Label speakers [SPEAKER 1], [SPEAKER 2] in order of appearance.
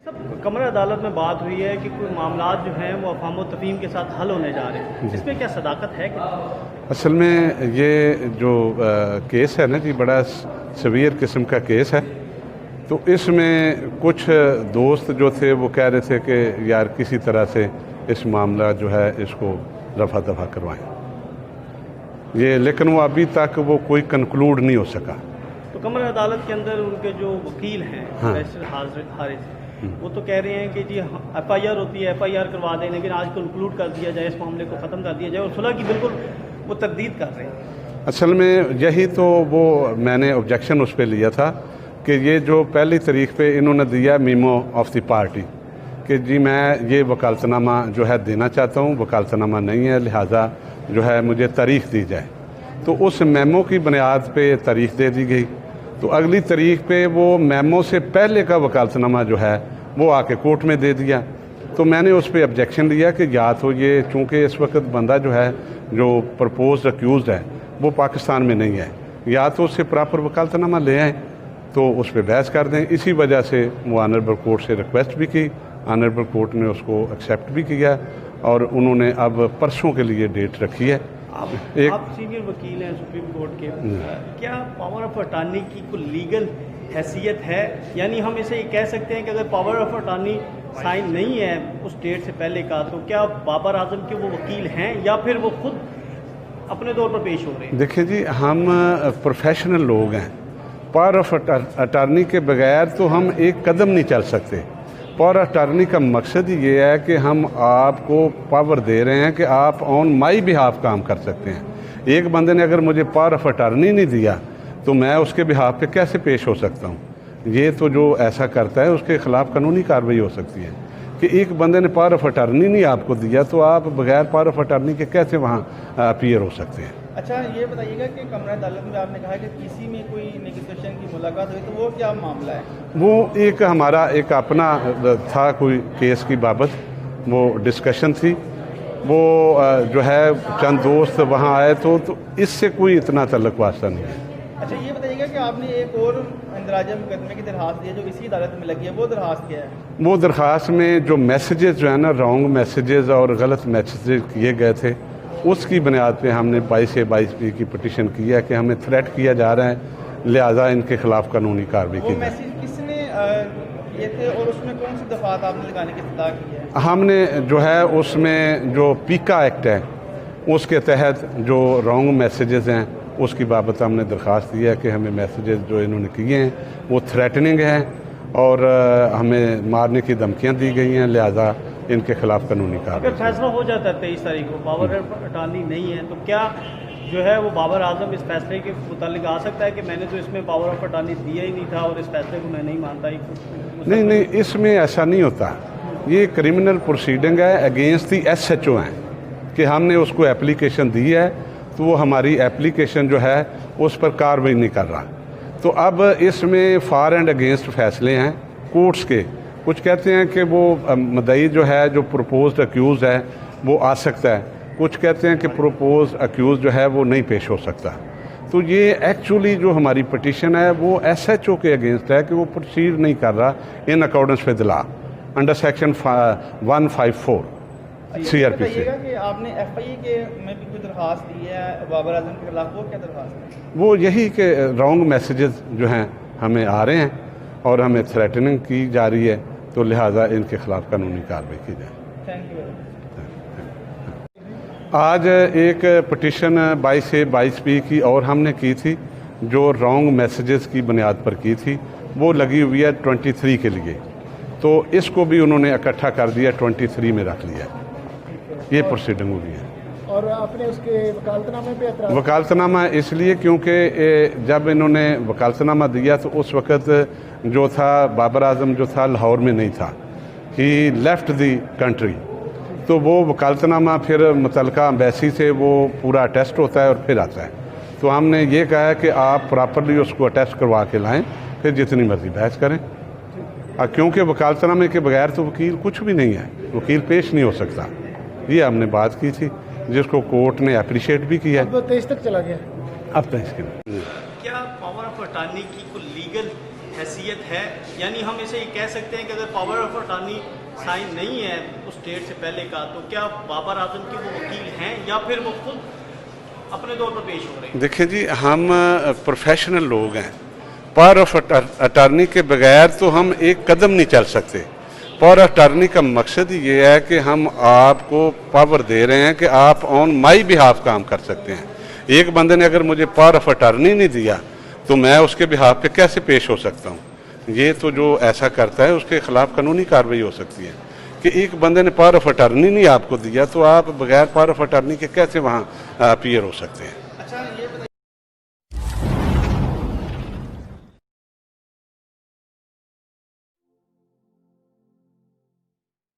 [SPEAKER 1] कमरा अदालत में बात हुई है कि कोई मामला जो हैं वो अफ़ाम व तफ़हीम के साथ हल होने जा रहे हैं, इसमें क्या सदाकत है क्या?
[SPEAKER 2] असल में ये जो केस है ना जी, बड़ा सवीर किस्म का केस है। तो इसमें कुछ दोस्त जो थे वो कह रहे थे कि यार किसी तरह से इस मामला जो है इसको रफा दफा करवाएं ये, लेकिन वो अभी तक वो कोई कंक्लूड नहीं हो सका।
[SPEAKER 1] तो कमरा अदालत के अंदर उनके जो वकील हैं हारिस, वो तो कह रहे हैं कि जी FIR होती है, FIR करवा दें, लेकिन आज कंक्लूड कर दिया जाए, इस मामले को ख़त्म कर दिया जाए, और सुलह की बिल्कुल वो तरदीद कर रहे हैं।
[SPEAKER 2] असल में यही तो वो मैंने ऑब्जेक्शन उस पर लिया था कि ये जो पहली तारीख पे इन्होंने दिया मीमो ऑफ द पार्टी कि जी मैं ये वकालतनामा जो है देना चाहता हूँ, वकालतनामा नहीं है, लिहाजा जो है मुझे तारीख दी जाए। तो उस मेमो की बुनियाद पे तारीख दे दी गई। तो अगली तारीख पे वो मेमो से पहले का वकालतनामा जो है वो आके कोर्ट में दे दिया। तो मैंने उस पर ऑब्जेक्शन दिया कि या तो ये, चूँकि इस वक्त बंदा जो है जो प्रपोज अक्यूज़ है वो पाकिस्तान में नहीं है, या तो उससे प्रॉपर वकालतनामा ले आएँ तो उस पर बहस कर दें। इसी वजह से वो ऑनरेबल कोर्ट से रिक्वेस्ट भी की, ऑनरेबल कोर्ट ने उसको एक्सेप्ट भी किया और उन्होंने अब परसों के लिए डेट रखी है।
[SPEAKER 1] आप सीनियर वकील हैं सुप्रीम कोर्ट के, क्या पावर ऑफ अटार्नी की कोई लीगल हैसियत है? यानी हम इसे ये कह सकते हैं कि अगर पावर ऑफ अटार्नी साइन नहीं है उस डेट से पहले का, तो क्या बाबर आजम के वो वकील हैं या फिर वो खुद अपने तौर पर पेश हो रहे हैं?
[SPEAKER 2] देखिए जी, हम प्रोफेशनल लोग हैं। पावर ऑफ अटार्नी के बगैर तो हम एक कदम नहीं चल सकते। पावर अटार्नी का मकसद ही ये है कि हम आपको पावर दे रहे हैं कि आप ऑन माई बिहाफ काम कर सकते हैं। एक बंदे ने अगर मुझे पावर ऑफ अटार्नी नहीं दिया तो मैं उसके बिहाफ पे कैसे पेश हो सकता हूँ? ये तो जो ऐसा करता है उसके ख़िलाफ़ कानूनी कार्रवाई हो सकती है। कि एक बंदे ने पावर ऑफ अटार्नी नहीं आपको दिया तो आप बगैर पावर ऑफ अटार्नी के कैसे वहाँ अपीयर हो सकते हैं?
[SPEAKER 3] अच्छा, ये बताइएगा कि कमरा अदालत में आपने कहा कि किसी में कोई नेगोशिएशन की मुलाकात हुई, तो वो क्या मामला है? वो
[SPEAKER 2] एक हमारा एक अपना था कोई केस की बाबत, वो डिस्कशन थी। वो जो है चंद दोस्त वहाँ आए तो इससे कोई इतना तल्लुक़ वास्ता नहीं है।
[SPEAKER 3] अच्छा, ये बताइएगा कि आपने एक और इंदराजा मुकदमे की दरख्वास्त दी है जो इसी अदालत में लगी है, वो दरख्वास्त क्या है?
[SPEAKER 2] वो दरख्वास्त में जो मैसेजेस जो है ना, रॉन्ग मैसेजेस और गलत मैसेजेस किए गए थे, उसकी बुनियाद पे हमने 22A/22B की पटिशन की है कि हमें थ्रेट किया जा रहा है, लिहाजा इनके खिलाफ कानूनी कार्रवाई की जाए।
[SPEAKER 3] वो मैसेज किसने किए थे और उसमें कौन सी दफात आपने लगाने की इत्तला की है?
[SPEAKER 2] हमने जो है उसमें जो पीका एक्ट है उसके तहत जो रॉन्ग मैसेजेस हैं उसकी बाबत हमने दरख्वास्त दी है कि हमें मैसेजेस जो इन्होंने किए हैं वो थ्रेटनिंग हैं और हमें मारने की धमकियाँ दी गई हैं, लिहाजा इनके खिलाफ कानूनी कार्रवाई।
[SPEAKER 1] अगर फैसला हो जाता है 23 तारीख को, पावर ऑफ अटार्नी नहीं है, तो क्या जो है वो बाबर आजम इस फैसले के मुतालिक आ सकता है कि मैंने तो इसमें पावर ऑफ अटार्नी दिया ही नहीं था और इस फैसले को मैं नहीं मानता?
[SPEAKER 2] नहीं, इसमें ऐसा नहीं होता। ये क्रिमिनल प्रोसीडिंग है अगेंस्ट दी SHO हैं कि हमने उसको एप्लीकेशन दी है तो वो हमारी एप्लीकेशन जो है उस पर कार्रवाई नहीं कर रहा। तो अब इसमें फॉर एंड अगेंस्ट फैसले हैं कोर्ट्स के। कुछ कहते हैं कि वो मदई जो है जो प्रपोज्ड अक्यूज़ है वो आ सकता है, कुछ कहते हैं कि प्रपोज अक्यूज़ जो है वो नहीं पेश हो सकता। तो ये एक्चुअली जो हमारी पटिशन है वो SHO के अगेंस्ट है कि वो प्रोसीड नहीं कर रहा in accordance with law under section 154 CRP से।
[SPEAKER 3] कि आपने FIA के में भी कोई दरख्वास्त दी है बाबर आजम के खिलाफ, वो क्या दरख्वास्त है?
[SPEAKER 2] वो यही कि रॉन्ग मैसेजेस जो हैं हमें आ रहे हैं और हमें थ्रेटनिंग की जा रही है, तो लिहाजा इनके खिलाफ कानूनी कार्रवाई की जाए।
[SPEAKER 3] Thank you.
[SPEAKER 2] आज एक पटिशन 22A/22B की और हमने की थी जो रॉन्ग मैसेजेस की बुनियाद पर की थी, वो लगी हुई है 23 के लिए। तो इसको भी उन्होंने इकट्ठा कर दिया, 23 में रख लिया। ये प्रोसीडिंग हुई है।
[SPEAKER 3] और आपने उसके वकालतनामे पे एतराज़?
[SPEAKER 2] वकालतनामा इसलिए क्योंकि जब इन्होंने वकालतनामा दिया तो उस वक़्त जो था बाबर आजम जो था लाहौर में नहीं था, ही लेफ़्ट दी कंट्री। तो वो वकालतनामा फिर मुतलका एम्बेसी से वो पूरा अटेस्ट होता है और फिर आता है। तो हमने ये कहा है कि आप प्रॉपरली उसको अटेस्ट करवा के लाएँ, फिर जितनी मर्जी बहस करें। क्योंकि वकालतनामे के बगैर तो वकील कुछ भी नहीं है, वकील पेश नहीं हो सकता। ये हमने बात की थी जिसको कोर्ट ने अप्रिशिएट भी किया।
[SPEAKER 3] अब 23 तक चला गया।
[SPEAKER 2] अब 23 के
[SPEAKER 1] क्या पावर ऑफ अटार्नी की कोई लीगल हैसियत है, यानी हम इसे ये कह सकते हैं कि अगर पावर ऑफ अटॉर्नी साइन नहीं है उस डेट से पहले का, तो क्या बाबर आजम के वो वकील हैं या फिर वो खुद अपने तौर पर पेश हो रहे हैं?
[SPEAKER 2] देखिए जी, हम प्रोफेशनल लोग हैं। पावर ऑफ अटॉर्नी के बगैर तो हम एक कदम नहीं चल सकते। पावर ऑफ अटॉर्नी का मकसद ही ये है कि हम आपको पावर दे रहे हैं कि आप ऑन माई बिहाफ काम कर सकते हैं। एक बंदे ने अगर मुझे पावर ऑफ अटॉर्नी नहीं दिया तो मैं उसके बिहाफ पे कैसे पेश हो सकता हूँ? ये तो जो ऐसा करता है उसके खिलाफ कानूनी कार्रवाई हो सकती है कि एक बंदे ने पावर ऑफ अटॉर्नी नहीं आपको दिया तो आप बगैर पावर ऑफ अटॉर्नी के कैसे वहाँ अपीयर हो सकते हैं।
[SPEAKER 3] अच्छा, ये